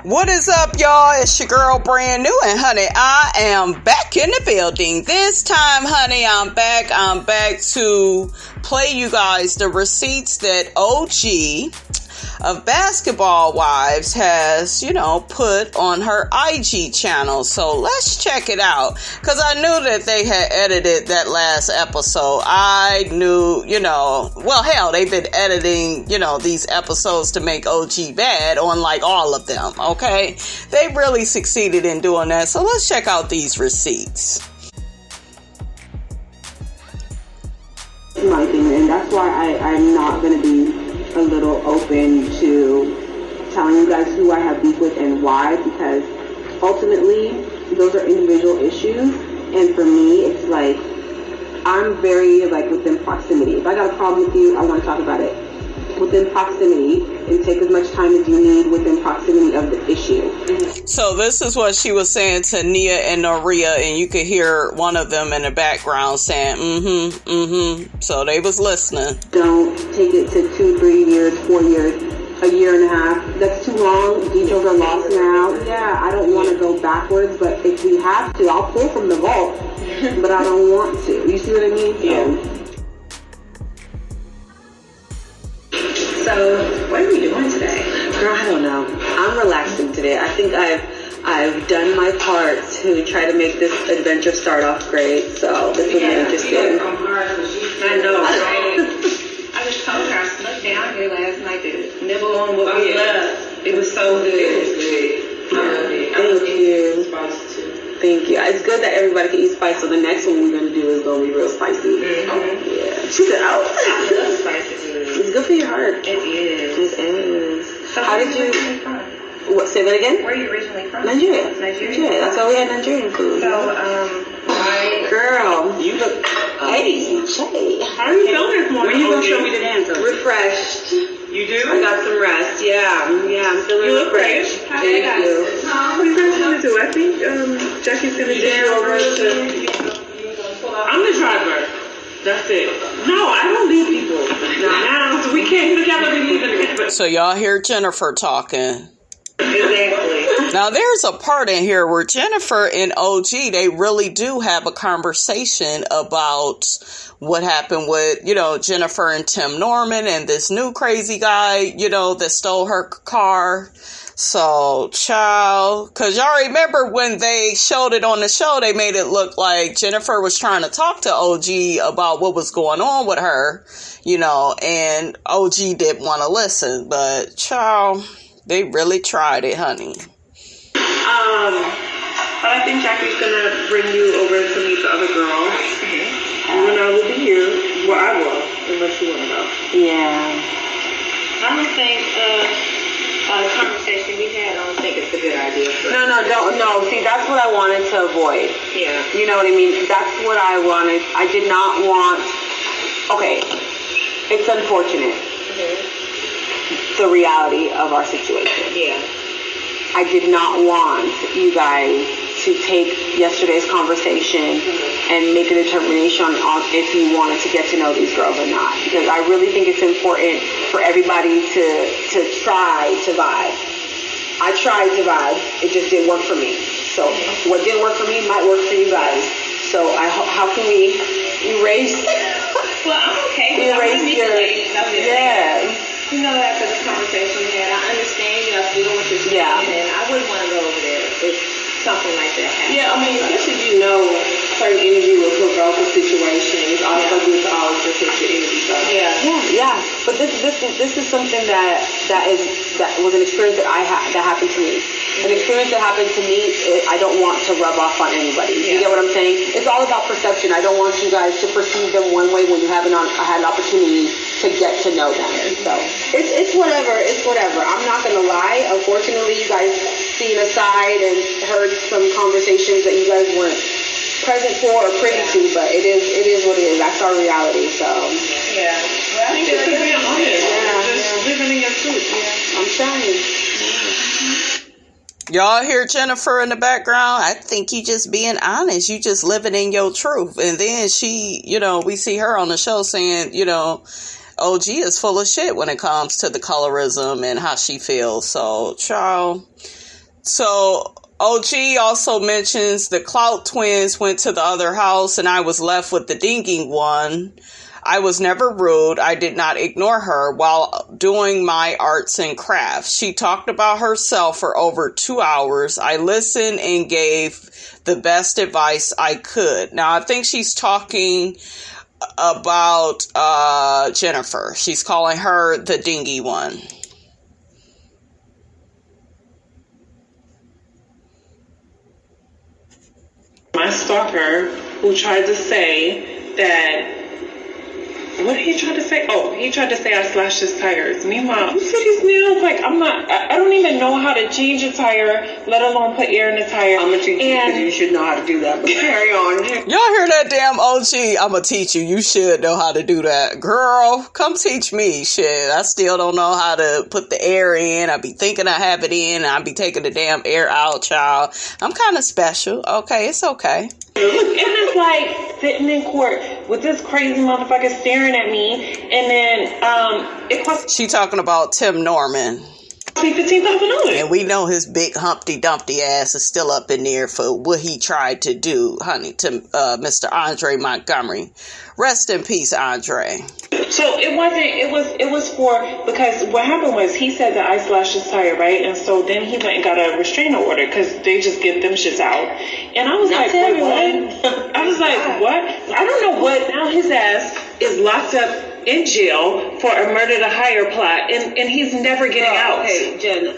What is up, y'all? It's your girl, Brand New, and honey, I am back in the building. This time, honey, I'm back to play you guys the receipts that OG of Basketball Wives has, put on her IG channel. So let's check it out, because I knew that they had edited that last episode. I knew, they've been editing, these episodes to make OG bad on like all of them, okay? They really succeeded in doing that. So let's check out these receipts. My opinion, and that's why I'm not going to be a little open to telling you guys who I have beef with and why, because ultimately those are individual issues, and for me it's like I'm very within proximity. If I got a problem with you, I want to talk about it within proximity and take as much time as you need within proximity of the issue. So this is what she was saying to Nia and Noria, and you could hear one of them in the background saying, So they was listening. Don't take it to 2, 3 years, 4 years, a year and a half. That's too long. Details are lost now. Yeah, I don't want to go backwards, but if we have to, I'll pull from the vault, but I don't want to. You see what I mean? Yeah. So, what are we doing today? Girl, I don't know. I'm relaxing today. I think I've done my part to try to make this adventure start off great. So this will be interesting. I know. I just told her I snuck down here last night to nibble on what we love. It was so good. It was good. Thank you. Thank you. It's good that everybody can eat spice. So the next one we're gonna do is gonna be real spicy. Yeah. She said, "Oh, I love spicy food. It's good for your heart." It is. It is. So how did you? What? Say that again. Where are you originally from? Nigeria. Nigeria. That's why we had Nigerian food. So, girl, you look. Hey, Shay. How are you feeling this morning? When you gonna show me the dance? Refreshed. You do? I got some rest. Yeah, I'm feeling refreshed. Thank you. What are you going to do? I think Jackie's going to take you over to... I'm the driver. That's it. No, I don't leave people. Now, so we can't together be leaving together. So y'all hear Jennifer talking. Exactly. Now there's a part in here where Jennifer and OG, they really do have a conversation about what happened with, Jennifer and Tim Norman and this new crazy guy, that stole her car. So, child, because y'all remember when they showed it on the show, they made it look like Jennifer was trying to talk to OG about what was going on with her, and OG didn't want to listen. But, child, they really tried it, honey. But I think Jackie's going to bring you over to meet the other girls. You and I will be here. Well, I will, unless you want to go. Yeah. I don't think the conversation we had, I don't think it's a good idea. No. See, that's what I wanted to avoid. Yeah. You know what I mean? That's what I wanted. I did not want... Okay. It's unfortunate. The reality of our situation. Yeah. I did not want you guys to take yesterday's conversation and make a determination on if you wanted to get to know these girls or not. Because I really think it's important for everybody to try to vibe. I tried to vibe. It just didn't work for me. So what didn't work for me might work for you guys. So how can we erase... Well, I'm okay. Erase your... Yeah. After the conversation we had, I understand I feel what you're saying, and I wouldn't want to go over there if something like that happened. Yeah, I mean, especially certain energy will hook up with situations. Also good to always protect your energy. So. Yeah. But this is something that was an experience that happened to me. An experience that happened to me, I don't want to rub off on anybody. You get what I'm saying? It's all about perception. I don't want you guys to perceive them one way when you haven't had an opportunity to get to know them. So it's whatever. It's whatever. I'm not gonna lie. Unfortunately, you guys seen a side and heard some conversations that you guys weren't present for or privy to, but it is what it is. That's our reality. So yeah. Well, I think it's being honest. Just living in your truth. Yeah. I'm trying. Y'all hear Jennifer in the background? I think you just being honest. You just living in your truth. And then she, we see her on the show saying, OG is full of shit when it comes to the colorism and how she feels. So, child, So OG also mentions the Clout twins went to the other house and I was left with the dingy one. I was never rude. I did not ignore her while doing my arts and crafts. She talked about herself for over 2 hours. I listened and gave the best advice I could. Now, I think she's talking about Jennifer. She's calling her the dingy one. My stalker who tried to say that, what did he try to say? Oh, he tried to say I slashed his tires. Meanwhile, you see these nails? Like, I don't even know how to change a tire, let alone put air in the tire. I'm going to teach you because you should know how to do that, but carry on. Y'all hear that damn OG? I'm going to teach you. You should know how to do that. Girl, come teach me. Shit, I still don't know how to put the air in. I be thinking I have it in. I be taking the damn air out, child. I'm kind of special. Okay, it's okay. It was like sitting in court with this crazy motherfucker staring at me, and then it cost. She talking about Tim Norman. $15,000. And we know his big Humpty Dumpty ass is still up in there for what he tried to do, honey, to Mr. Andre Montgomery. Rest in peace, Andre. So it was for, because what happened was he said that I slashed his tire, right? And so then he went and got a restraining order because they just get them shits out. And I was like, wait, what? I was like, what? I don't know what. Now his ass is locked up in jail for a murder to hire plot, and he's never getting out. Hey, Jen.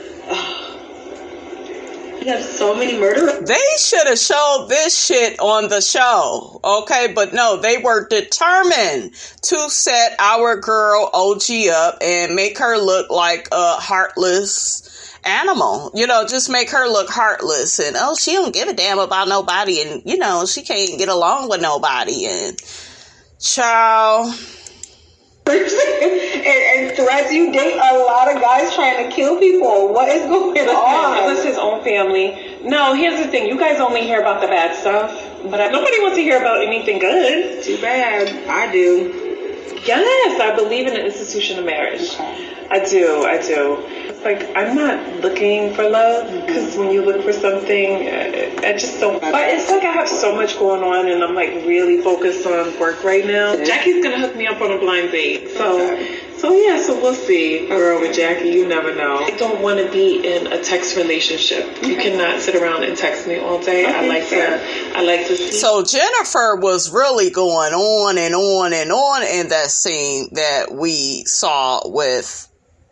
You have so many murderers. They should have showed this shit on the show, okay? But no, they were determined to set our girl OG up and make her look like a heartless animal. You know, just make her look heartless. And, oh, she don't give a damn about nobody. And, you know, she can't get along with nobody. And, child... and threats. You date a lot of guys trying to kill people. What is going on? It was his own family. No, here's the thing. You guys only hear about the bad stuff, but nobody wants to hear about anything good. Too bad. I do. Yes, I believe in the institution of marriage. Okay. I do. It's like, I'm not looking for love, because when you look for something, I just don't. But it's like I have so much going on, and I'm like really focused on work right now. Jackie's gonna hook me up on a blind date, so we'll see. Girl, with Jackie, you never know. I don't want to be in a text relationship. You cannot sit around and text me all day. I like to see. So Jennifer was really going on and on and on in that scene that we saw with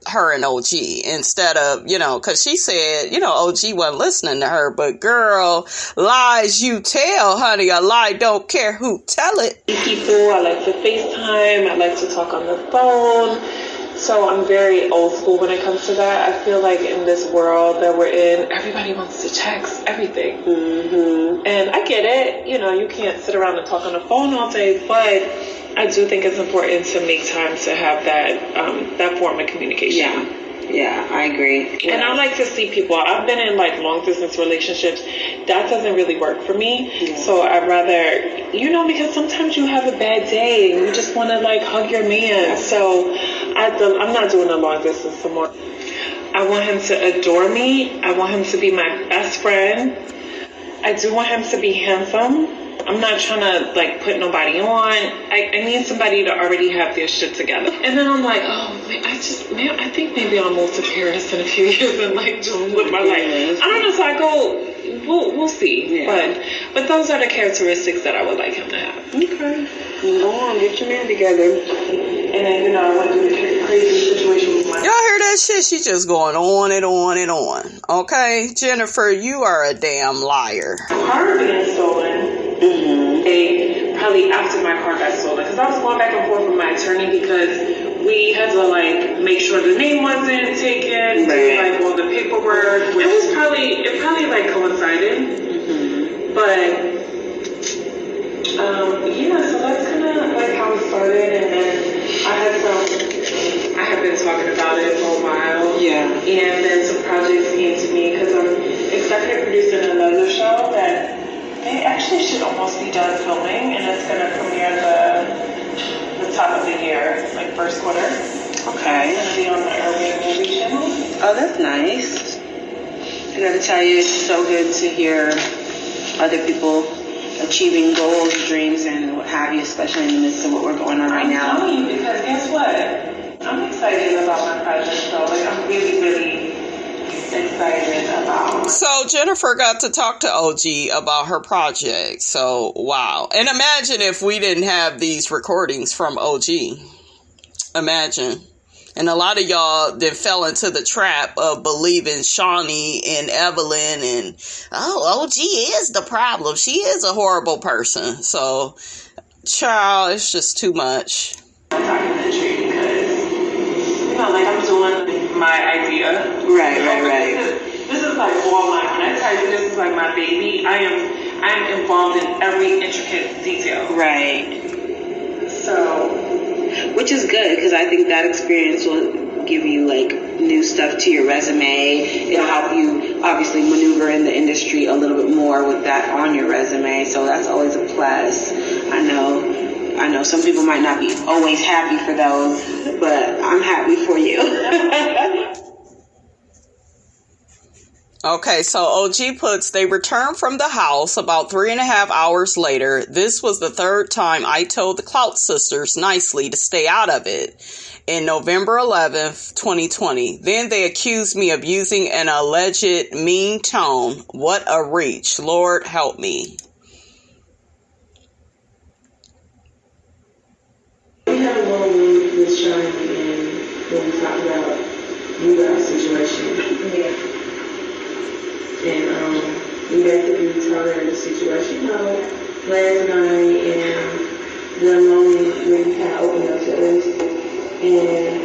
her and OG, instead of, you know, because she said, you know, OG wasn't listening to her, but girl, lies you tell, honey. A lie don't care who tell it. People, I like to FaceTime, I like to talk on the phone, so I'm very old school when it comes to that. I feel like in this world that we're in, everybody wants to text everything. And I get it, you know, you can't sit around and talk on the phone all day, but I do think it's important to make time to have that form of communication. Yeah, I agree. And I like to see people. I've been in like long distance relationships. That doesn't really work for me. So I'd rather, you know, because sometimes you have a bad day and you just want to like hug your man. So I'm not doing a long distance anymore. I want him to adore me. I want him to be my best friend. I do want him to be handsome. I'm not trying to like put nobody on. I need somebody to already have their shit together. And then I'm like, oh man, I think maybe I'll move to Paris in a few years and like just live my life. I don't know, so I go, we'll see. Yeah. But those are the characteristics that I would like him to have. Okay. Go on, get your man together. And then, you know, I want to do the crazy situation with my... Y'all hear that shit? She just going on and on and on. Okay, Jennifer, you are a damn liar. Car being stolen. Probably after my car got stolen, because I was going back and forth with my attorney because we had to like make sure the name wasn't taken, do like all the paperwork. It probably like coincided, but so that's kind of like how it started. And then I had been talking about it for a while, and then some projects came to me because I'm executive producing another show that they actually should almost be done filming, and it's going to premiere the top of the year, like first quarter. Okay. It's going to be on the Urban Movie Channel. Oh, that's nice. I gotta tell you, it's so good to hear other people achieving goals, dreams, and what have you, especially in the midst of what we're going on right now. I'm telling you, because guess what? I'm excited about my project, so like I'm really, really excited about. So Jennifer got to talk to OG about her project. So wow. And imagine if we didn't have these recordings from OG. Imagine. And a lot of y'all that fell into the trap of believing Shawnee and Evelyn and, OG is the problem. She is a horrible person. So, child, it's just too much. Documentary because, like I'm doing my idea. Right. This is like all mine. When I tell you this is like my baby, I'm involved in every intricate detail. Right. So... Which is good, because I think that experience will give you, like, new stuff to your resume. It'll help you, obviously, maneuver in the industry a little bit more with that on your resume. So that's always a plus. I know some people might not be always happy for those, but I'm happy for you. Okay, so OG puts, they returned from the house about 3.5 hours later. This was the third time I told the Clout sisters nicely to stay out of it. In November 11th, 2020. Then they accused me of using an alleged mean tone. What a reach. Lord help me. We had a moment with Shawnee and when we talked about you guys' situation. Yeah. And we basically told her the situation last night and the moment when we kind of opened up to us. And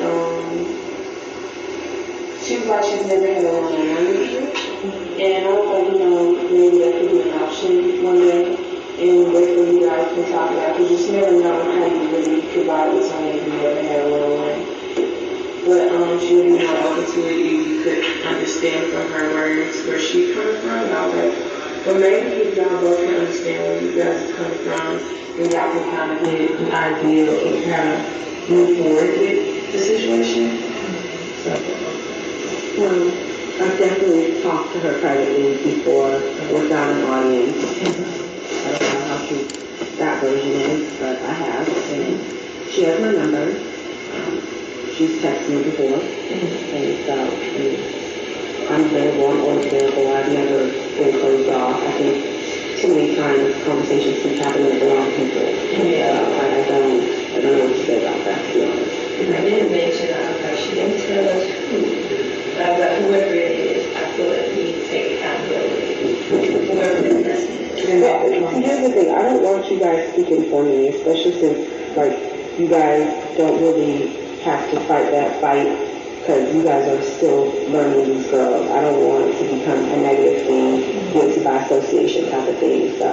she was like she's never had a one-on-one with you. And I was like, maybe that could be an option one day. And wait for you guys to talk about it, because you just never know how you really could vibe with someone if you never had a one-on-one. But she would be more open to it if you could understand from her words where she's coming from. And I was like, well, maybe if y'all both can understand where you guys are coming from, then y'all can kind of get an idea of kind of move forward with the situation. So, I've definitely talked to her privately before without an audience. I don't know how true that version is, but I have. And she has my number. She's texted me before, and so I'm available, I'm always available. I've never been closed off. I think too many times conversations keep happening with the wrong people. Yeah. I don't know what to say about that, to be honest. I didn't mention, she didn't tell us who. I was like, whoever it is, I feel like we need to take accountability. Whoever it is. Here's the thing, I don't want you guys speaking for me, especially since, like, you guys don't really have to fight that fight because you guys are still learning these girls. I don't want it to become a negative thing, guilty by association type of thing. So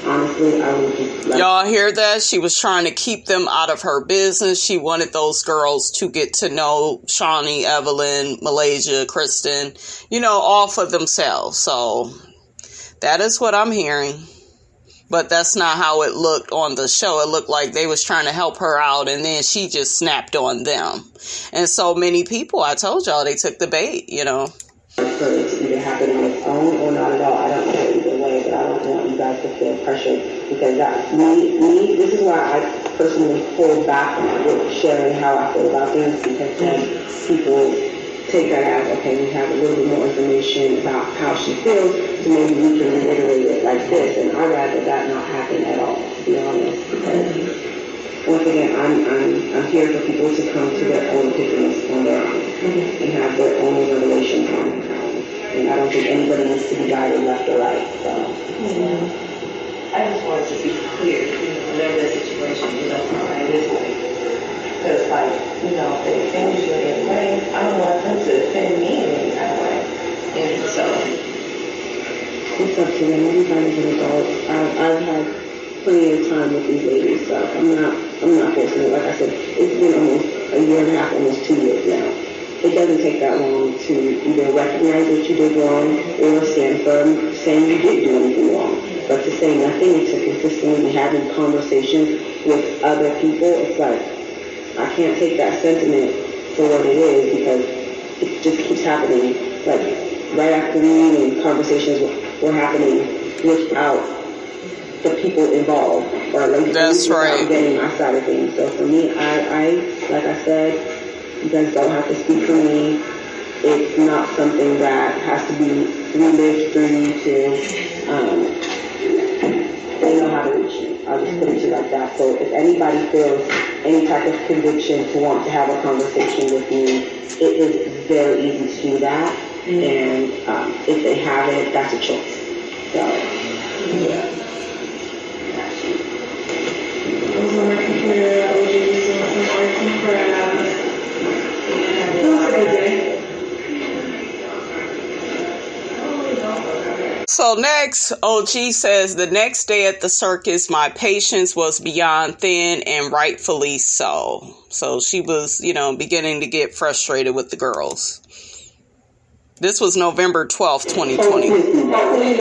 honestly, I would just y'all hear that? She was trying to keep them out of her business. She wanted those girls to get to know Shawnee, Evelyn, Malaysia, Kristen, all for themselves. So that is what I'm hearing. But that's not how it looked on the show. It looked like they was trying to help her out, and then she just snapped on them. And so many people, I told y'all, they took the bait, For it to either happen on its own or not at all. I don't care either way, but I don't want you guys to feel pressured because that's me. This is why I personally pull back with sharing how I feel about things, because then people take that as, okay, we have a little bit more information about how she feels, so maybe we can reiterate it like this. And I'd rather that not happen at all, to be honest, because once again, I'm here for people to come to their own epiphanies on their own and have their own revelations on their own. And I don't think anybody needs to be guided left or right. So I just wanted to be clear, whatever the situation, how it is like. Because, if they offend you in any way, I don't want them to offend me in any kind of way. And so, it's up to them. Everybody's an adult. I've had plenty of time with these ladies, so I'm not forcing it. Like I said, it's been almost a year and a half, almost 2 years now. It doesn't take that long to either recognize that you did wrong or stand firm saying you didn't do anything wrong. But to say nothing and to consistently be having conversations with other people, it's like, I can't take that sentiment for what it is because it just keeps happening. Like, right after the meeting, conversations were happening without the people involved, or like That's right. getting my side of things. So for me, I like I said, you guys don't have to speak for me. It's not something that has to be relived through you to, they know how to reach you. I'll just put it to you like that. So if anybody feels any type of conviction to want to have a conversation with me, it is very easy to do that. And if they haven't, that's a choice. So, yeah. So next, OG says, the next day at the circus, my patience was beyond thin, and rightfully so. So she was, beginning to get frustrated with the girls. This was November 12th, 2020. I'm going to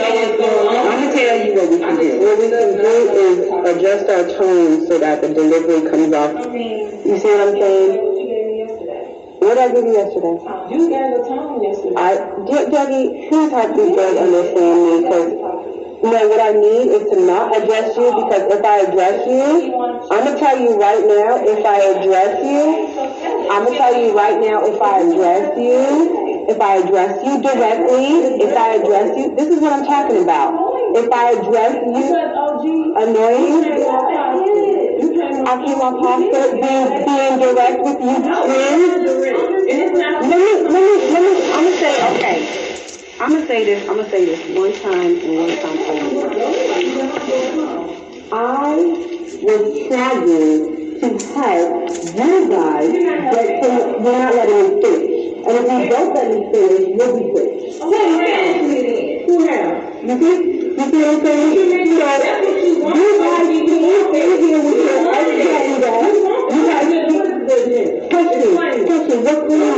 tell you what we can do. What we can do is adjust our tone so that the delivery comes off. You see what I'm saying? What did I give you yesterday? You gave the tone yesterday. Jackie, here's how you guys understand me, because what I need is to not address you, because if I address you, I'm going to tell you right now, if I address you directly, this is what I'm talking about. If I address you, annoying you, I came off hospital being direct with you, I'm gonna say this one time and one time only. I was trying to help you guys, but you're not letting me finish. And if you don't let me finish, you'll be finished. Who now? You see what I'm saying? So, you guys can't stay here with your agenda. You guys question, what's going on?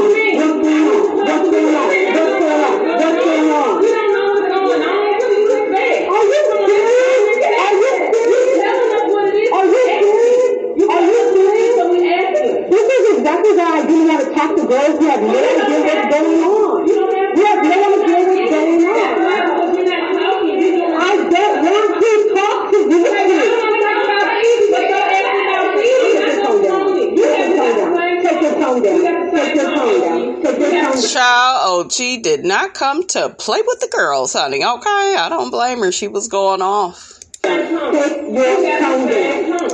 What's going on? You don't know what's going on. What do you expect? Are you serious? This is exactly why I didn't want to talk to girls who have no idea what's going on. You have no idea what's going on. I don't want to talk to you. Take your tone down. Child, OG did not come to play with the girls, honey. Okay, I don't blame her. She was going off.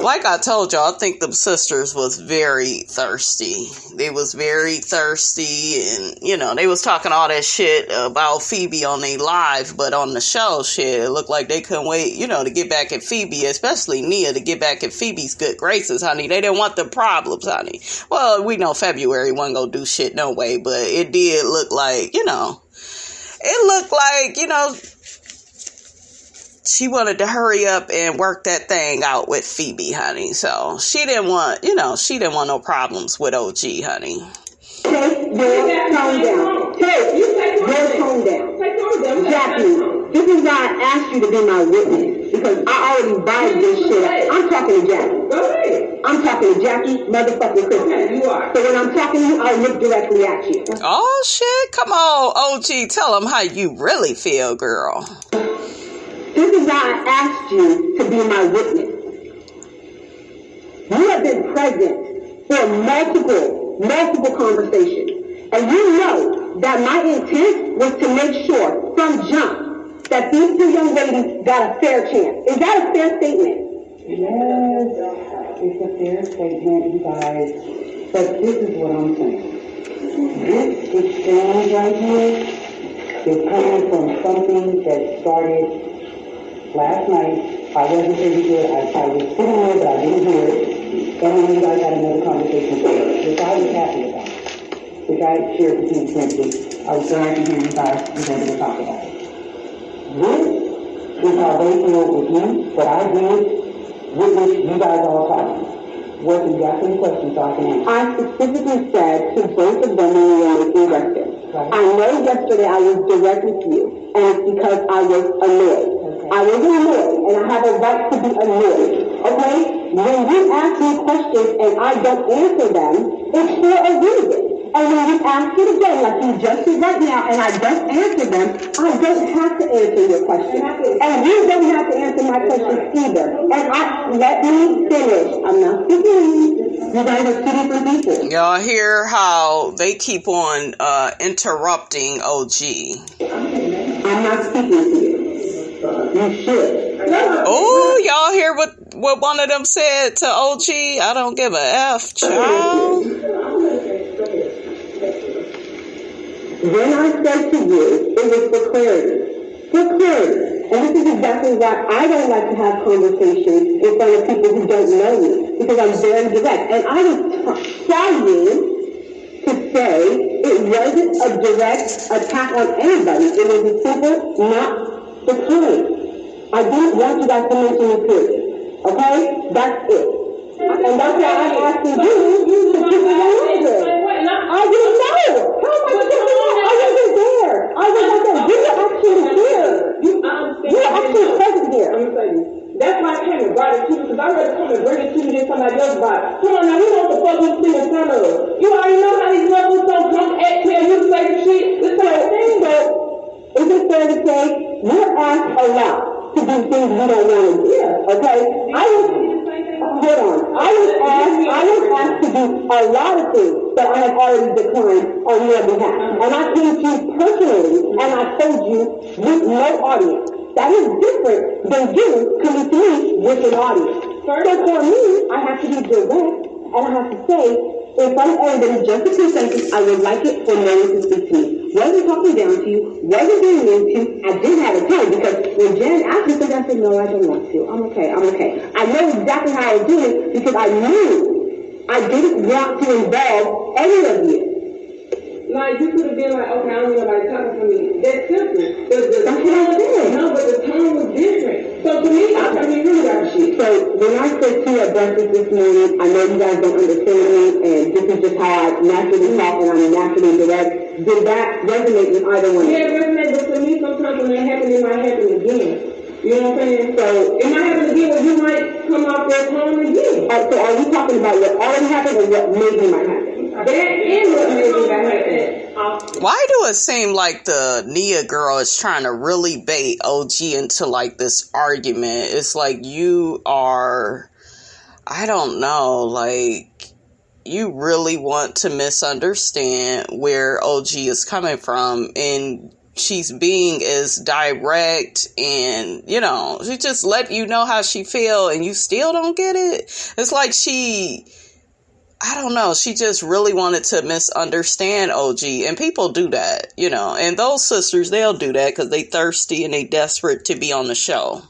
Like I told y'all, I think the sisters was very thirsty. They was very thirsty, and they was talking all that shit about Phoebe on their live, but on the show, shit, it looked like they couldn't wait, to get back at Phoebe, especially Nia, to get back at Phoebe's good graces, honey. They didn't want the problems, honey. Well, we know February wasn't gonna do shit no way, but it did look like, she wanted to hurry up and work that thing out with Phoebe, honey. So she didn't want, no problems with OG, honey. Take your tone down. Take your tone down. Jackie, this is why I asked you to be my witness, because I already vibed this shit. I'm talking to Jackie. Go ahead. I'm talking to Jackie, motherfucking Christmas. You are. So when I'm talking to you, I'll look directly at you. Oh, shit. Come on, OG. Tell them how you really feel, girl. This is why I asked you to be my witness. You have been present for multiple conversations. And you know that my intent was to make sure from jump that these two young ladies got a fair chance. Is that a fair statement? Yes, it's a fair statement, you guys. But this is what I'm saying. This exchange right here is coming from something that started last night. I wasn't privy to it. I was sitting there, but I didn't hear it. And then you guys had another conversation together, which I was happy about, which I shared with you briefly. I was glad to hear you guys was able to talk about it. This is how they feel with me, but I did witness you guys all talking. What exactly the question so I can answer? I specifically said to both of them when we were arrested. Right. I know yesterday I was direct with you, and it's because I was annoyed. Okay. I was annoyed, and I have a right to be annoyed. Okay? When you ask me questions and I don't answer them, it's for a reason. And when you ask it again, like you just did right now, and I just answered them, I don't have to answer your question. And you don't have to answer my question either. And let me finish. I'm not speaking. You guys are two different people. Y'all hear how they keep on interrupting OG. I'm not speaking to you. You should. Oh, y'all hear what one of them said to OG? I don't give a F, child. When I said to you, it was for clarity. For clarity. And this is exactly why I don't like to have conversations in front of people who don't know me. Because I'm very direct. And I was trying to say it wasn't a direct attack on anybody. It was a simple, not the time. I didn't want you guys to mention the period. Okay? That's it. And that's why I'm asking you to give me your answer. I didn't know. How am I supposed to know? I wasn't there. I wasn't there. You were actually here. You were actually present here. I'm going to tell you. That's why I came and brought it to you, because I ready to come and bring it to you than somebody else brought it. Come on now, you know what the fuck we see in front of us. You already know how these levels don't come at tell you to say the shit. This whole thing though, is it fair to say we're asked a lot to do things we don't want to do. Okay? Hold on. I was asked to do a lot of things that I have already declined on your behalf. And I came to you personally and I told you with no audience. That is different than you coming to me with an audience. So for me, I have to be direct and I have to say, in front of everybody, just a consensus, I would like it for no one to speak to me. Wasn't talking down to you, wasn't being mean to you, I didn't have a time because when Jen asked me something, I said, no, I don't want to. I'm okay. I know exactly how I was doing because I knew I didn't want to involve any of you. Like, you could have been like, okay, I don't need nobody talking to me. That's simple. That's what I said. No, but the tone was different. So to me, I mean, really got shit. So when I said to you at breakfast this morning, I know you guys don't understand me, and this is just how I naturally talk, and I'm naturally direct. Did that resonate with either one? Yeah, it resonated, but for me, sometimes when that happens, it might happen again. You know what I'm saying? So it might happen again, but you might come off that tone again. So are we talking about what already happened or what maybe might happen? That is what maybe might happen. Why do it seem like the Nia girl is trying to really bait OG into like this argument? It's like you are, I don't know, like you really want to misunderstand where OG is coming from, and she's being as direct and, you know, she just let you know how she feel and you still don't get it. It's like I don't know, she just really wanted to misunderstand OG, and people do that, you know, and those sisters, they'll do that because they thirsty and they desperate to be on the show.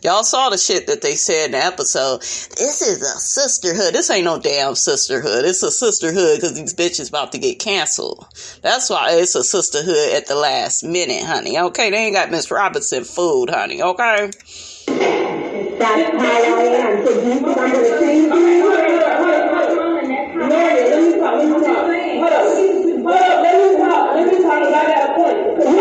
Y'all saw the shit that they said in the episode. This is a sisterhood. This ain't no damn sisterhood. It's a sisterhood because these bitches about to get canceled. That's why it's a sisterhood at the last minute, honey. Okay, they ain't got Miss Robinson food, honey, okay? That's how I am. So do you think I'm going to change you? Noria, let me talk. Hold up. Let me talk. I got a point. Let me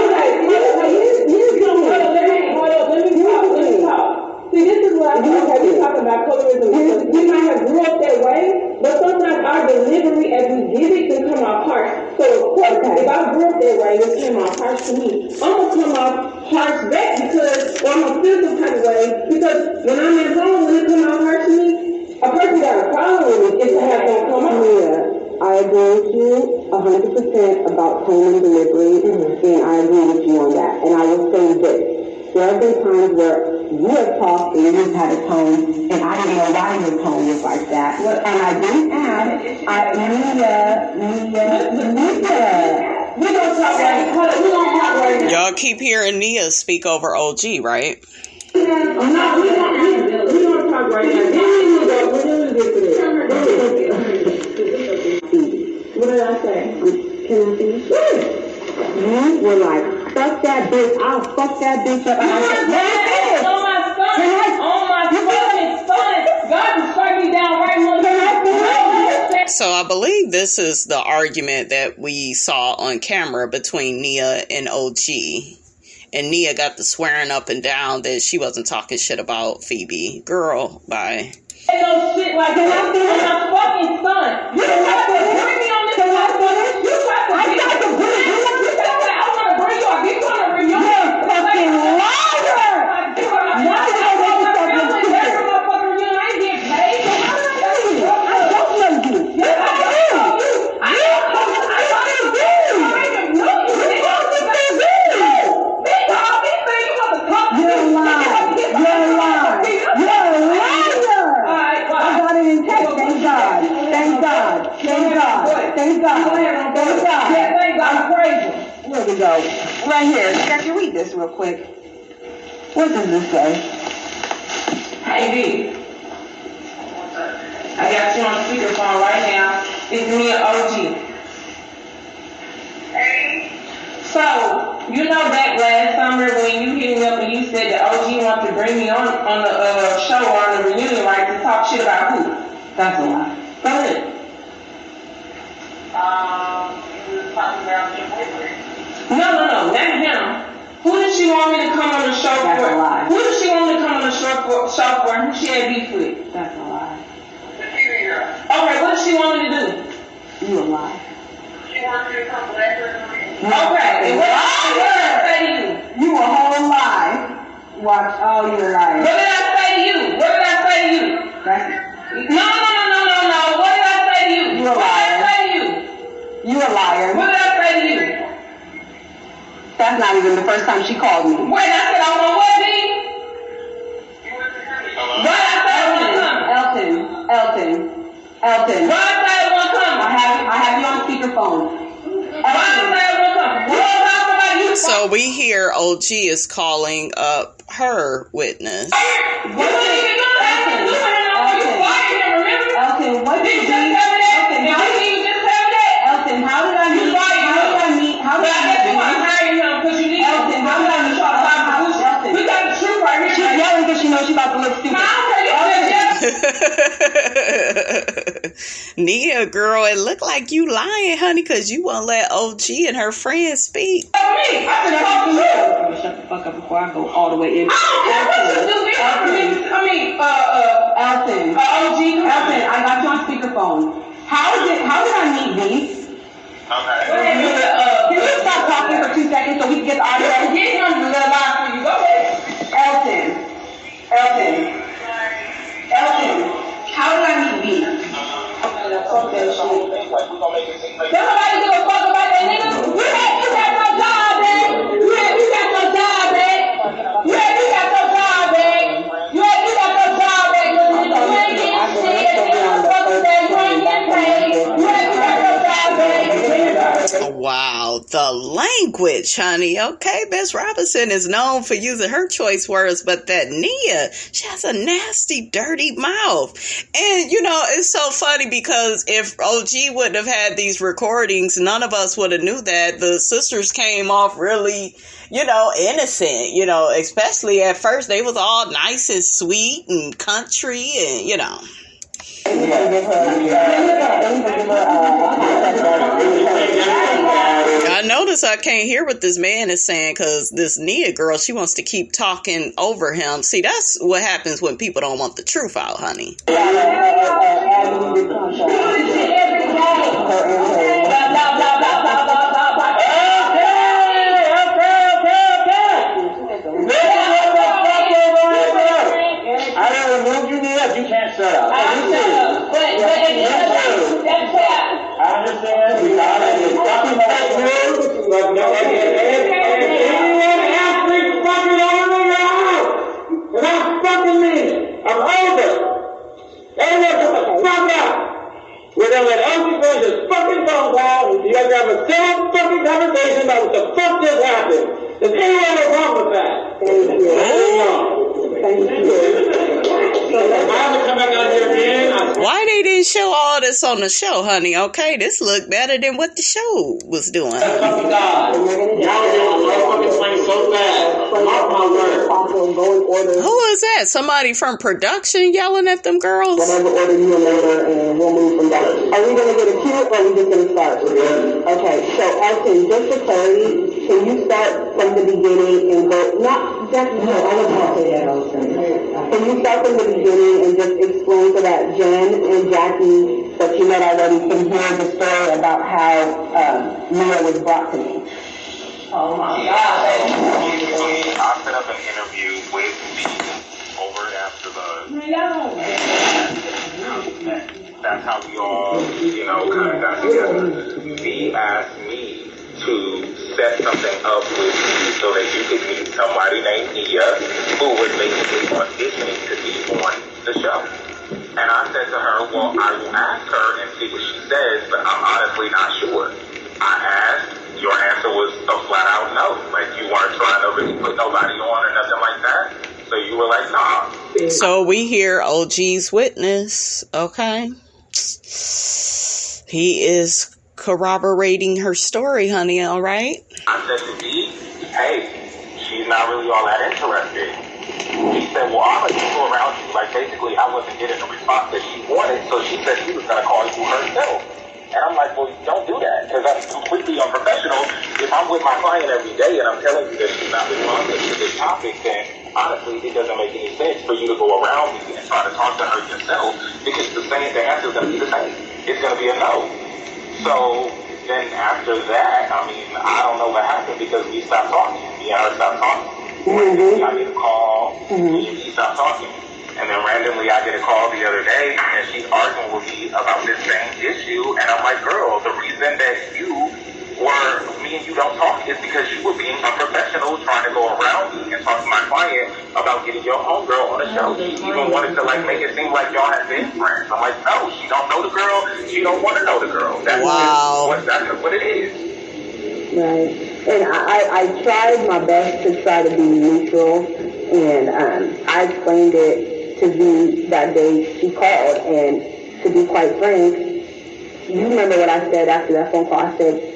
talk. See, this is what I think when we talk about colorism. We might have grew up that way, but sometimes our delivery as we give it can come off harsh. So of course, if I grew up that way, it came off harsh to me. I'm going to come off harsh back because, or I'm going to feel some type of way, because when I'm at home, when it comes off harsh to me, a person got a problem with it, it's have to come out. Yeah, I agree with you 100% about tone and delivery, and I agree with you on that. And I will say this. There have been times where you have talked and you've had a tone, and I didn't know why your tone was like that. And I didn't ask. Nia. We don't talk right. Y'all keep hearing Nia speak over OG, right? We don't talk right now. What did I say? Can I finish? You were like, fuck that bitch. I'll fuck that bitch up. And I said, yes, on my fucking son. God will strike me down right now. So I believe this is the argument that we saw on camera between Nia and OG. And Nia got the swearing up and down that she wasn't talking shit about Phoebe. Girl, bye. No shit like that. On my fucking son. You don't have to bring me on this. Here we go. Right here. Jackie, read this real quick. What does this say? Hey, B. I got you on speakerphone right now. It's me and OG. Hey. So, you know back last summer when you hit me up and you said that OG wanted to bring me on the show on the reunion, right, to talk shit about who? That's a lie. Go ahead. You was talking about your boyfriend. No, not him. Who did she want me to come on the show That's for? a lie. Who did she want me to come on the show for and who she had beef with? That's a lie. The TV girl. Okay, what did she want me to do? You a lie. She wants you to come back to the room. Okay, and what did I say to you? You a whole lie. Watch. Oh, you a liar. What did I say to you? What did I say to you? No. What did I say to you? You a liar. What did I say to you? You a liar. What did I say to you? That's not even the first time she called me. Wait, I said I want what, B? What did I say I want to come? Elton. What did I say I want to come? I have you on speakerphone. What did I say I want to come? What about you? So we hear OG is calling up her witness. You didn't even know that I was doing it. You fired him, remember? Elton, what did you do? Elton, how did I meet? How did I meet? Elton, how did I meet? Elton. We got the truth right here. She's yelling because she knows she's about to look stupid. Nia, girl, it looked like you lying, honey, because you won't let OG and her friends speak. Shut the fuck up before I go all the way in. Elton, I got you on speakerphone. How did I meet these? Okay. Can you stop talking for 2 seconds so we can get the audio? Get him to let lie for you. Go ahead. Elton, how did I meet these? Fuck that shit. Somebody give a fuck about that nigga. You got no job, man. You got no job, man. You got no job, man. You got no job, man. You ain't getting shit. You ain't getting paid. You got no job, man. Wow, the language, honey. Okay, Miss Robinson is known for using her choice words, but that Nia, she has a nasty, dirty mouth. And, you know, it's so funny because if OG wouldn't have had these recordings, none of us would have knew that. The sisters came off really, you know, innocent, you know, especially at first. They was all nice and sweet and country and, you know. I notice I can't hear what this man is saying because this Nia girl, she wants to keep talking over him. See, that's what happens when people don't want the truth out, honey. I don't remove you there. You can't shut up. I understand. We got it. Fucking fake news. But no, anyone athlete fucking over the house. And I'm fucking mean. I'm older. Everyone shut the fuck up. We're gonna let OG go just fucking phone call. You guys have a civil fucking conversation about what the fuck just happened. Does anyone have a problem with that? Thank you. I have to come back out here again. Why they didn't show all this on the show, honey? Okay, this looked better than what the show was doing. That's fucking God. Y'all fucking playing so fast. Mark my word. Who is that? Somebody from production yelling at them girls? Whatever order you and later, and we'll move from there. Are we going to get a cue or are we just going to start? Okay, so Elton, just for clarity, Can you start from the beginning and go, not Jackie, no, I was going to say that also. Can you start from the beginning and just explain so that Jen and Jackie, that you met already, can hear the story about how Noria was brought to me? Oh my God. I set up an interview with the over after that's how we all, kind of got together. V asked me to set something up with you so that you could meet somebody named Nia who was basically auditioning to be on the show. And I said to her, well, I will ask her and see what she says, but I'm honestly not sure. I asked, your answer was a flat out no. Like, you weren't trying to really put nobody on or nothing like that. So you were like, nah. So we hear OG's witness, okay? He is corroborating her story, honey, all right? I said to V, hey, she's not really all that interested. He said, well, I'm going to go around you. Like, basically, I wasn't getting the response that she wanted, so she said she was going to call you herself. And I'm like, well, don't do that, because that's completely unprofessional. If I'm with my client every day and I'm telling you that she's not responsive to this topic, then honestly, it doesn't make any sense for you to go around me and try to talk to her yourself, because the answer is going to be the same. It's going to be a no. So then after that, I mean, I don't know what happened, because we stopped talking. Me and her stopped talking. I get a call, we stopped talking. And then randomly I get a call the other day, and she's arguing with me about this same issue. And I'm like, girl, the reason that me and you don't talk is because you were being unprofessional, trying to go around me and talk to my client about getting your homegirl on the show. She even wanted to make it seem like y'all had been friends. I'm like, no, she don't know the girl. She don't want to know the girl. That's what it is. Right. And I tried my best to try to be neutral, and I explained it to V that day she called, and to be quite frank, you remember what I said after that phone call? I said,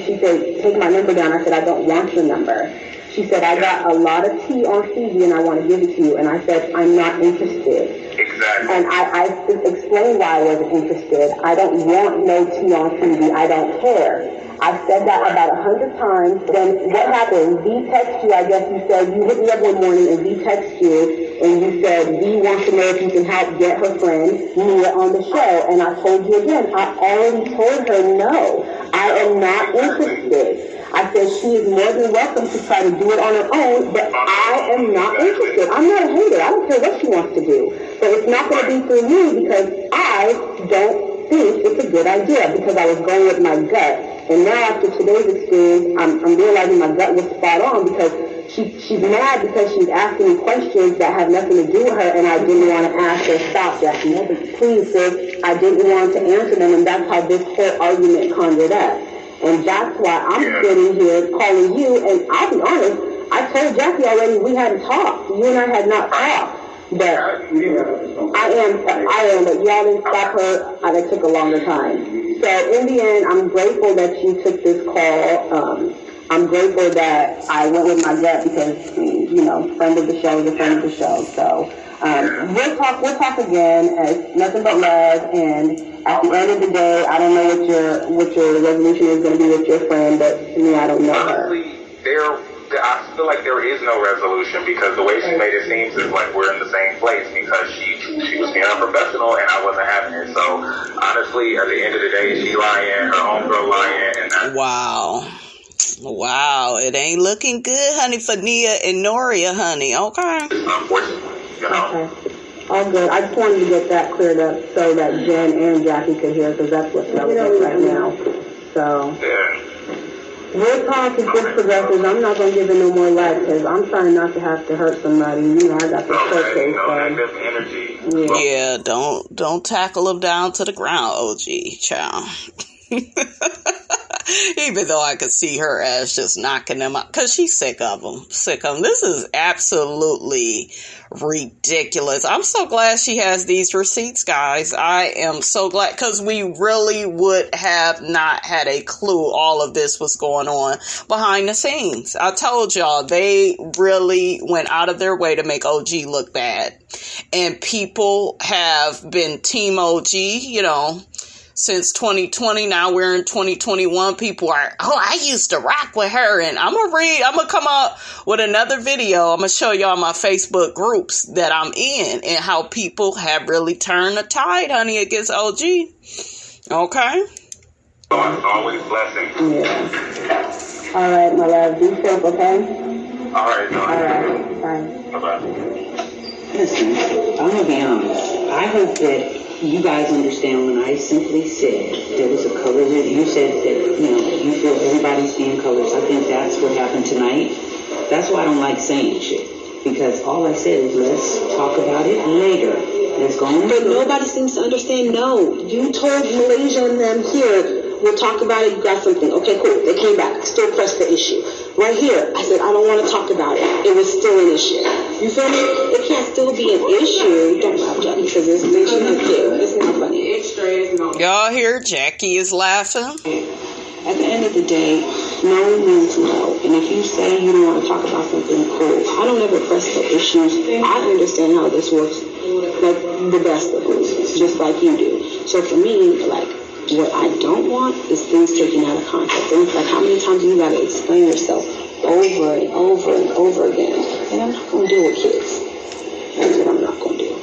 she said, take my number down. I said, I don't want your number. She said, I got a lot of tea on Phoebe and I want to give it to you. And I said, I'm not interested. Exactly. And I explained why I wasn't interested. I don't want no tea on Phoebe. I don't care. I said that about 100 times. Then what happened? V texted you, I guess you said, you hit me up one morning and V texted you and you said V wants to know if you can help get her friend Nia on the show. And I told you again, I already told her no. I am not interested. I said she is more than welcome to try to do it on her own, but I am not interested. I'm not a hater. I don't care what she wants to do. But it's not going to be through me, because I don't think it's a good idea, because I was going with my gut. And now after today's experience, I'm realizing my gut was spot on, because she's mad because she's asking me questions that have nothing to do with her, and I didn't want to ask her, stop, Jackie, please, sis, I didn't want to answer them, and that's how this whole argument conjured up. And that's why I'm sitting here calling you, and I'll be honest, I told Jackie already we hadn't talked. You and I had not talked. But I am, but y'all didn't stop her, and it took a longer time. So in the end, I'm grateful that you took this call. I'm grateful that I went with my gut, because, friend of the show is a friend of the show. So we'll talk again, as nothing but love. And at the end of the day, I don't know what your resolution is going to be with your friend, but to me, I don't know her. I feel like there is no resolution, because the way she made it seem is like we're in the same place, because she was being unprofessional and I wasn't having it. So honestly, at the end of the day, she lying, her homegirl lying, and that's... Wow, it ain't looking good, honey, for Nia and Noria, honey, okay? Unfortunately, Okay. All good. I just wanted to get that cleared up so that Jen and Jackie could hear, because that's what's relevant right now. So... Yeah. We'll talk if this progresses. I'm not going to give it no more life, because I'm trying not to have to hurt somebody. I got this court case. Negative energy. Yeah, don't tackle him down to the ground, OG, child. Even though I could see her ass just knocking them out, because she's sick of them. This is absolutely ridiculous. I'm so glad she has these receipts, guys. I am so glad, because we really would have not had a clue all of this was going on behind the scenes. I told y'all, they really went out of their way to make OG look bad. And people have been Team OG, since 2020. Now we're in 2021. People are, oh, I used to rock with her. And I'm going to come up with another video. I'm going to show y'all my Facebook groups that I'm in and how people have really turned the tide, honey, against OG. Okay? So it's always blessing. Yeah. All right, my love. Be safe, okay? All right, no. All right. Bye. Bye-bye. Listen, I'm going to be honest. I hope that you guys understand when I simply said there was a color that you said that, you feel everybody's being colors. I think that's what happened tonight. That's why I don't like saying shit. Because all I said is let's talk about it later. Let's go on. But nobody seems to understand. No. You told Malaysia and them here, we'll talk about it. You got something. Okay, cool. They came back. Still pressed the issue. Right here, I said, I don't want to talk about it. It was still an issue. You feel me? It can't still be an issue. Don't laugh, Jackie, because it's not cute. It's not funny. It's straight. It's not. Y'all hear Jackie is laughing. At the end of the day, no means no. And if you say you don't want to talk about something, cool. I don't ever press the issues. I understand how this works, like the best of us, just like you do. So for me, like, what I don't want is things taken out of context. And it's like, how many times do you got to explain yourself over and over and over again? And I'm not going to deal with kids. That's what I'm not going to do.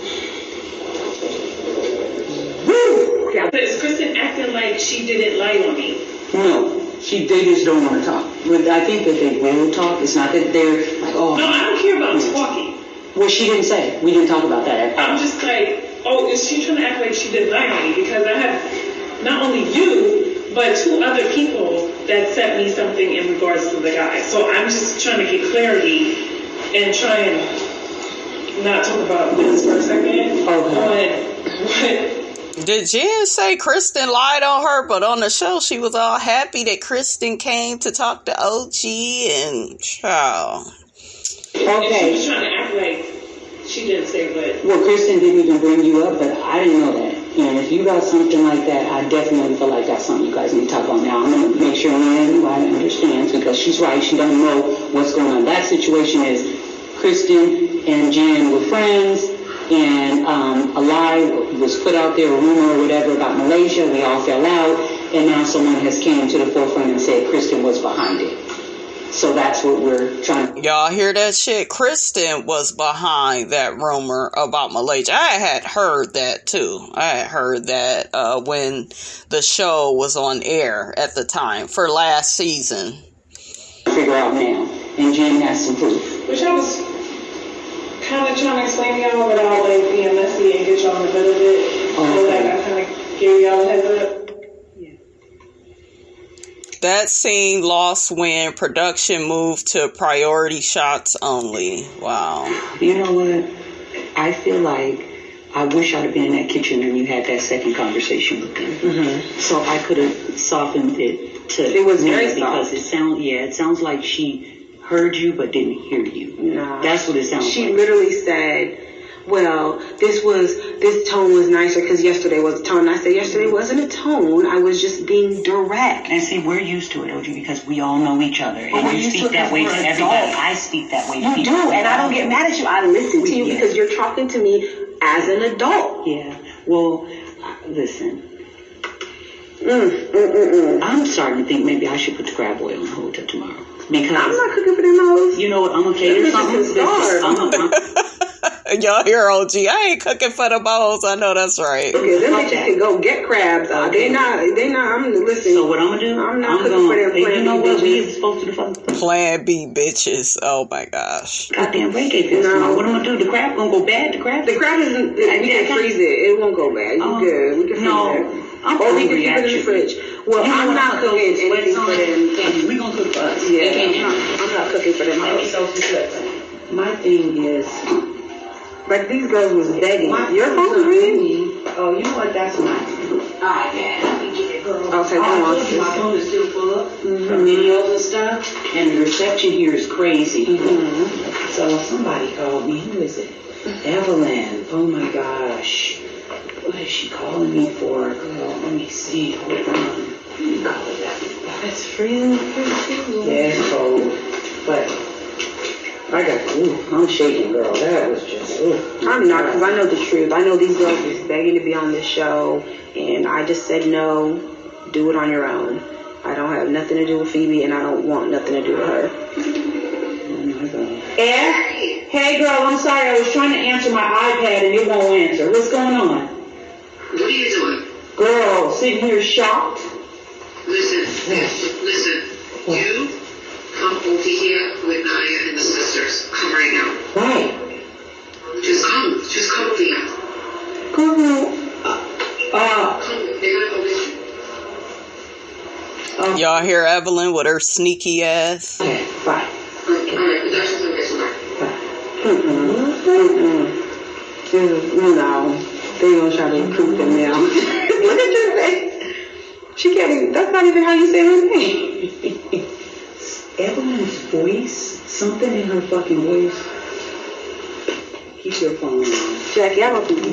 But is Kristen acting like she didn't lie on me? No, they just don't want to talk. But I think that they will talk. It's not that they're like, oh. No, I don't care about talking. Well, she didn't say. We didn't talk about that. I'm just like, oh, is she trying to act like she didn't lie on me? Because I have not only you, but 2 other people that sent me something in regards to the guy. So I'm just trying to get clarity and try and not talk about this for a second. Okay. Did Jen say Kristen lied on her? But on the show, she was all happy that Kristen came to talk to OG and child. Okay. And she was trying to act like she didn't say what. Well, Kristen didn't even bring you up, but I didn't know that. And if you got something like that, I definitely feel like that's something you guys need to talk on now. I'm going to make sure Lynn understands, because she's right. She doesn't know what's going on. That situation is Kristen and Jen were friends, and a lie was put out there, a rumor or whatever about Malaysia. We all fell out, and now someone has came to the forefront and said Kristen was behind it. So that's what we're trying to... Y'all hear that shit? Kristen was behind that rumor about Malaysia. I had heard that too. I had heard that when the show was on air at the time for last season. Figure out now. And Jen has some proof. Which I was kind of trying to explain to y'all without like being messy and get y'all in the middle of it. Oh, so like I kind of gave y'all a heads up. That scene lost when production moved to priority shots only. Wow. You know what? I feel like I wish I'd have been in that kitchen when you had that second conversation with them. Mm-hmm. So I could have softened it to... It was very soft. Because it sounds like she heard you but didn't hear you. No. That's what it sounds like. She literally said, well, this tone was nicer because yesterday was a tone. And I said, yesterday wasn't a tone. I was just being direct. And see, we're used to it, OG, because we all know each other. And you speak that way to everybody. I speak that way to people. You do, and I don't get mad at you. I listen to you because you're talking to me as an adult. Yeah. Well, listen. I'm starting to think maybe I should put the crab oil on hold till tomorrow. Because I'm not cooking for them hoes. You know what? I'm going to cater something. Y'all hear OG? I ain't cooking for the bowls. I know that's right. Okay, them bitches can go get crabs. They not. I'm listening. So what I'm gonna do? I'm not cooking for them. You know what we supposed to do? Plan B bitches. Oh my gosh. Goddamn reggae fest. No. What am I gonna do? The crab gonna go bad? The crab isn't. We can freeze it. It won't go bad. You good? We can freeze it. Or we can keep it in the fridge. Well, I'm not cooking anything for them. We gonna cook for us. Yeah, I'm not cooking for them. My thing is. But these girls was begging. You're hungry? Oh, you know what? That's mine. Alright, man. Let me get it, girl. Okay, go on. My phone is still full of videos and stuff, and the reception here is crazy. Mm-hmm. So somebody called me. Who is it? Evelyn. Oh my gosh. What is she calling me for? Girl, let me see. Hold on. Let me call it that. That's free too. Yeah, it's cold. But I'm shaking, girl. That was just, I'm not, because I know the truth. I know these girls was begging to be on this show, and I just said no, do it on your own. I don't have nothing to do with Phoebe, and I don't want nothing to do with her. Hey girl, I'm sorry. I was trying to answer my iPad and it won't answer. What's going on? What are you doing? Girl, sitting here shocked. Listen. You come over here with Naya and the sisters. Come right now. Right. Just come over here. Girl, Come, they're gonna go with you. Y'all hear Evelyn with her sneaky ass? Okay, bye. Alright, that's just a bit. No, they gonna try to recruit them now. Look at your face. She can't even, that's not even how you say her name. Evelyn's voice, something in her fucking voice. Keep your phone on. Jackie, I don't think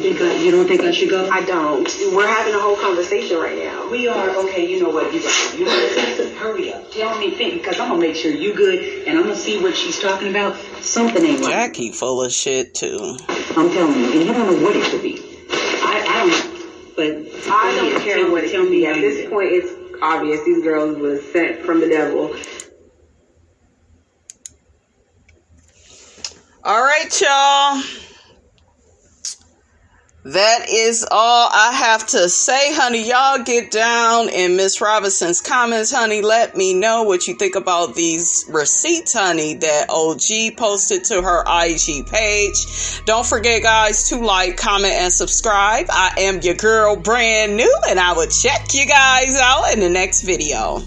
You don't think I should go? I don't. We're having a whole conversation right now. We are. Okay, you know what? You got. You know, hurry up. Tell me things, because I'm going to make sure you good, and I'm going to see what she's talking about. Something ain't right. Jackie full of shit, too. I'm telling you, and you don't know what it could be. I don't, but I don't care what it could be. At this point, it's obvious these girls was sent from the devil. All right, y'all. That is all I have to say, honey. Y'all get down in Miss Robinson's comments, honey. Let me know what you think about these receipts, honey, that OG posted to her IG page. Don't forget, guys, to like, comment, and subscribe. I am your girl, brand new, and I will check you guys out in the next video.